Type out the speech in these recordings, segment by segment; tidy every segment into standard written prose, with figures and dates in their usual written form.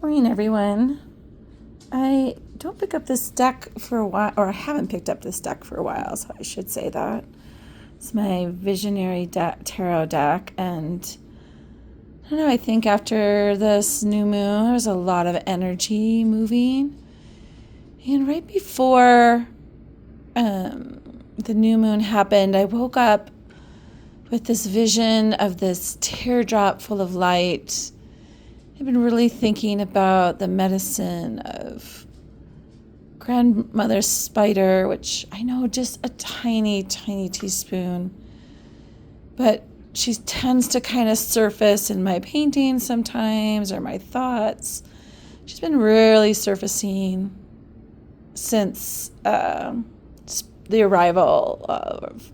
Morning, everyone. I don't pick up this deck for a while, or I haven't picked up this deck for a while, so I should say that. It's my Visionary Tarot deck, and I don't know, I think after this new moon, there's a lot of energy moving. And right before the new moon happened, I woke up with this vision of this teardrop full of light. I've been really thinking about the medicine of grandmother spider, which I know just a tiny, tiny teaspoon, but she tends to kind of surface in my paintings sometimes or my thoughts. She's been really surfacing since the arrival of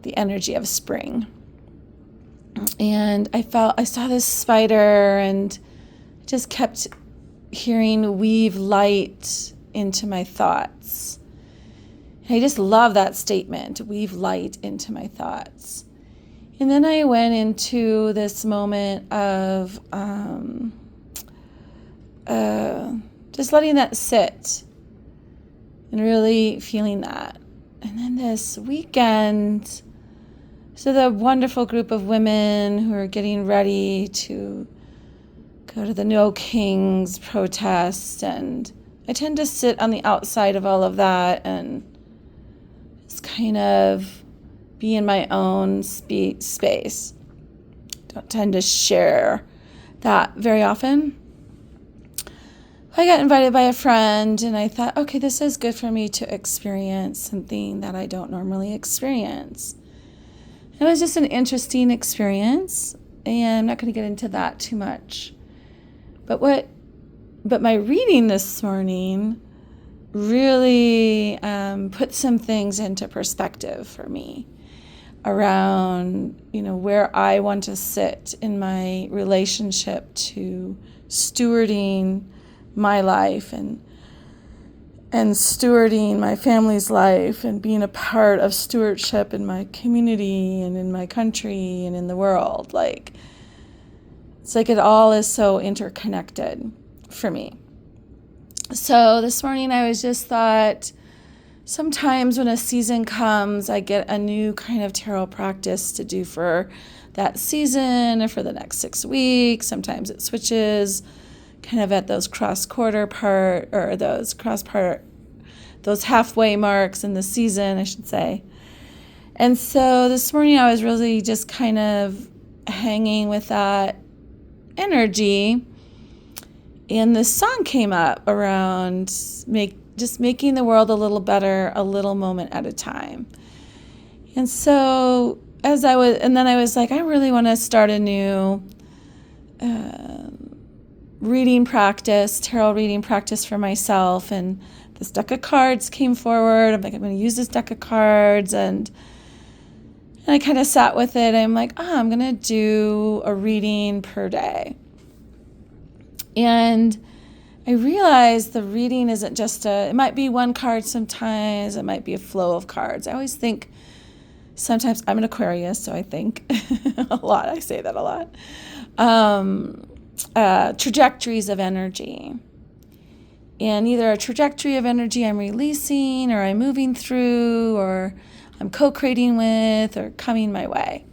the energy of spring. And I saw this spider and just kept hearing weave light into my thoughts. And I just love that statement, weave light into my thoughts. And then I went into this moment of just letting that sit and really feeling that. And then this weekend, so the wonderful group of women who are getting ready to go to the No Kings protest, and I tend to sit on the outside of all of that and just kind of be in my own space. Don't tend to share that very often. I got invited by a friend, and I thought, okay, this is good for me to experience something that I don't normally experience. It was just an interesting experience, and I'm not going to get into that too much. But my reading this morning really put some things into perspective for me around, where I want to sit in my relationship to stewarding my life and stewarding my family's life and being a part of stewardship in my community and in my country and in the world. It's like it all is so interconnected for me. So this morning I was just thought, sometimes when a season comes, I get a new kind of tarot practice to do for that season or for the next 6 weeks. Sometimes it switches kind of at those cross-quarter part, or those halfway marks in the season, I should say. And so this morning I was really just kind of hanging with that energy, and this song came up around just making the world a little better, a little moment at a time. And so I was like, I really want to start a new tarot reading practice for myself. And this deck of cards came forward. I'm like, I'm going to use this deck of cards. And I kind of sat with it. I'm like, I'm going to do a reading per day. And I realized the reading isn't just it might be one card sometimes. It might be a flow of cards. I always think, sometimes I'm an Aquarius, so I think a lot. I say that a lot. Trajectories of energy. And either a trajectory of energy I'm releasing, or I'm moving through, or I'm co-creating with, or coming my way.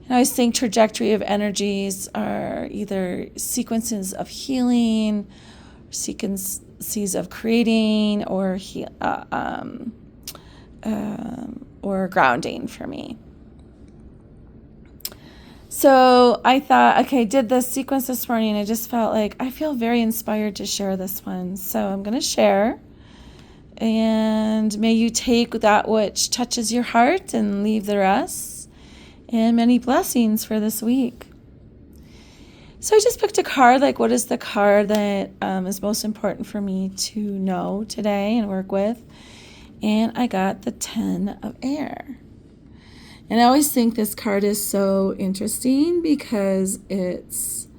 And I always think trajectory of energies are either sequences of healing, sequences of creating, or grounding for me. So I thought, okay, I did this sequence this morning. I just felt like I feel very inspired to share this one. So I'm going to share. And may you take that which touches your heart and leave the rest. And many blessings for this week. So I just picked a card, what is the card that is most important for me to know today and work with? And I got the 10 of Air. And I always think this card is so interesting because it's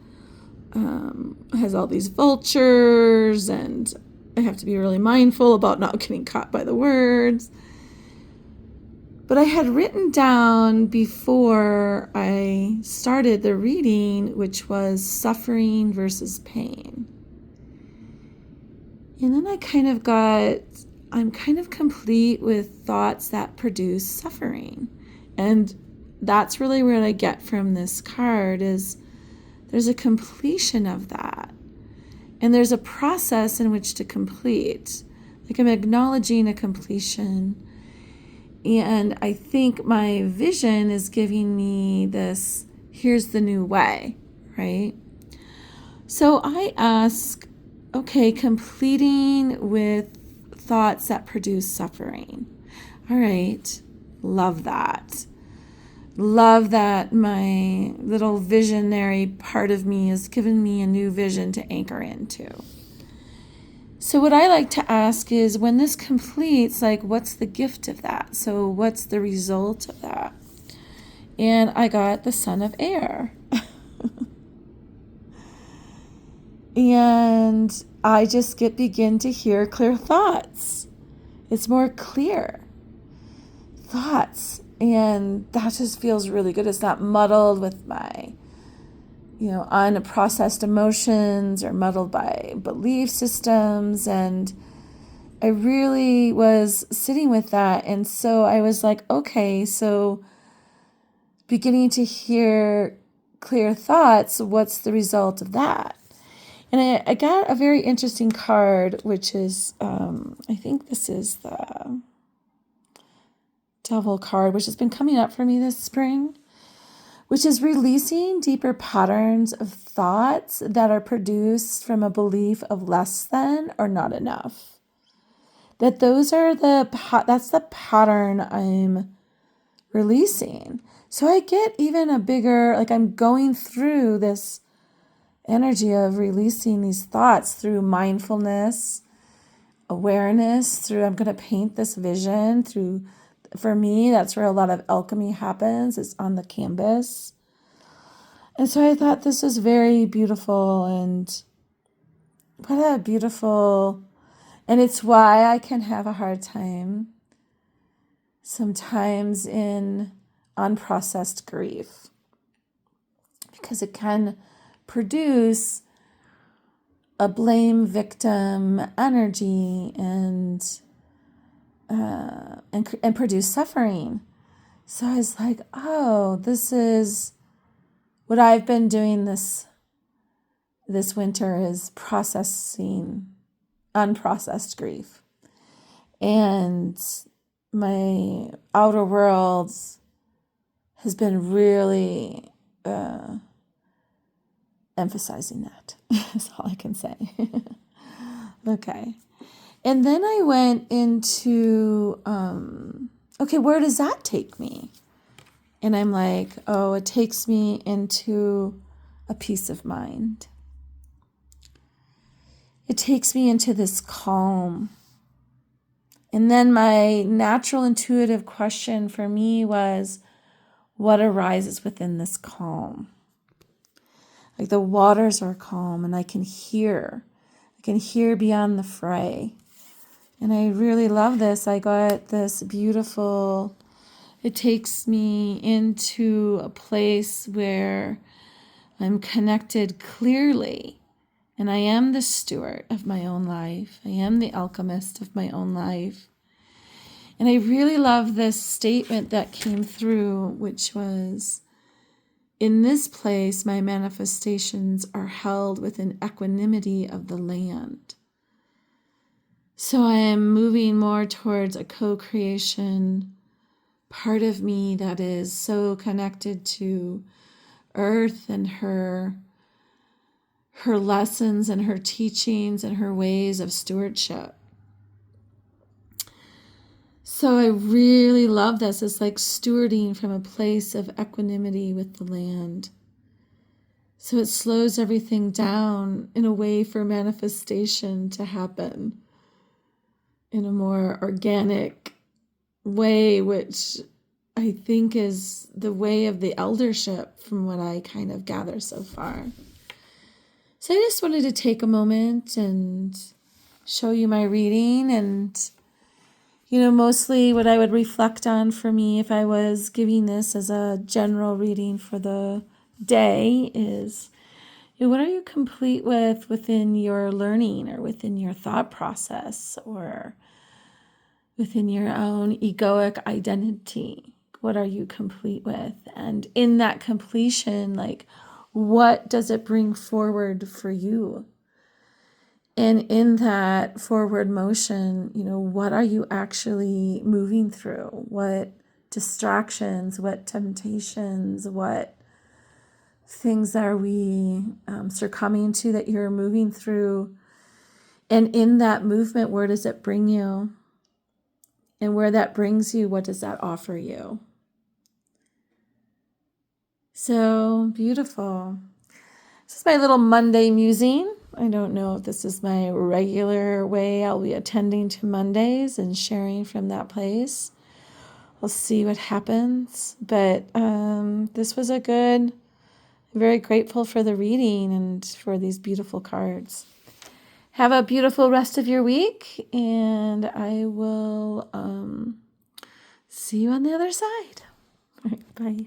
has all these vultures, and I have to be really mindful about not getting caught by the words. But I had written down before I started the reading, which was suffering versus pain. And then I'm kind of complete with thoughts that produce suffering. And that's really what I get from this card is there's a completion of that. And there's a process in which to complete. Like I'm acknowledging a completion. And I think my vision is giving me this, here's the new way, right? So I ask, okay, completing with thoughts that produce suffering. All right, love that. Love that my little visionary part of me has given me a new vision to anchor into. So what I like to ask is when this completes, like, what's the gift of that? So what's the result of that? And I got the Son of Air. And I just begin to hear clear thoughts. It's more clear thoughts. And that just feels really good. It's not muddled with my unprocessed emotions or muddled by belief systems. And I really was sitting with that. And so I was like, okay, so beginning to hear clear thoughts, what's the result of that? And I got a very interesting card, which is, I think this is the Devil card, which has been coming up for me this spring, which is releasing deeper patterns of thoughts that are produced from a belief of less than or not enough. That that's the pattern I'm releasing. So I get even a bigger, like I'm going through this energy of releasing these thoughts through mindfulness, awareness, I'm going to paint this vision through. For me, that's where a lot of alchemy happens. It's on the canvas. And so I thought this was very beautiful, and what a beautiful, and it's why I can have a hard time sometimes in unprocessed grief, because it can produce a blame victim energy and produce suffering. So I was like, oh, this is what I've been doing this winter, is processing unprocessed grief. And my outer world has been really emphasizing that. That's all I can say. Okay. And then I went into, okay, where does that take me? And I'm like, oh, it takes me into a peace of mind. It takes me into this calm. And then my natural intuitive question for me was, what arises within this calm? Like the waters are calm and I can hear beyond the fray. And I really love this. I got this beautiful, it takes me into a place where I'm connected clearly. And I am the steward of my own life. I am the alchemist of my own life. And I really love this statement that came through, which was, in this place, my manifestations are held within equanimity of the land. So I am moving more towards a co-creation part of me that is so connected to Earth and her lessons and her teachings and her ways of stewardship. So I really love this. It's like stewarding from a place of equanimity with the land. So it slows everything down in a way for manifestation to happen in a more organic way, which I think is the way of the eldership from what I kind of gather so far. So I just wanted to take a moment and show you my reading. And, Mostly what I would reflect on for me if I was giving this as a general reading for the day is, what are you complete with within your learning or within your thought process or within your own egoic identity? What are you complete with? And in that completion, what does it bring forward for you? And in that forward motion, what are you actually moving through? What distractions, what temptations, what things are we succumbing to that you're moving through? And in that movement, where does it bring you? And where that brings you, what does that offer you? So beautiful. This is my little Monday musing. I don't know if this is my regular way I'll be attending to Mondays and sharing from that place. We'll see what happens. But this was I'm very grateful for the reading and for these beautiful cards. Have a beautiful rest of your week, and I will see you on the other side. All right, bye.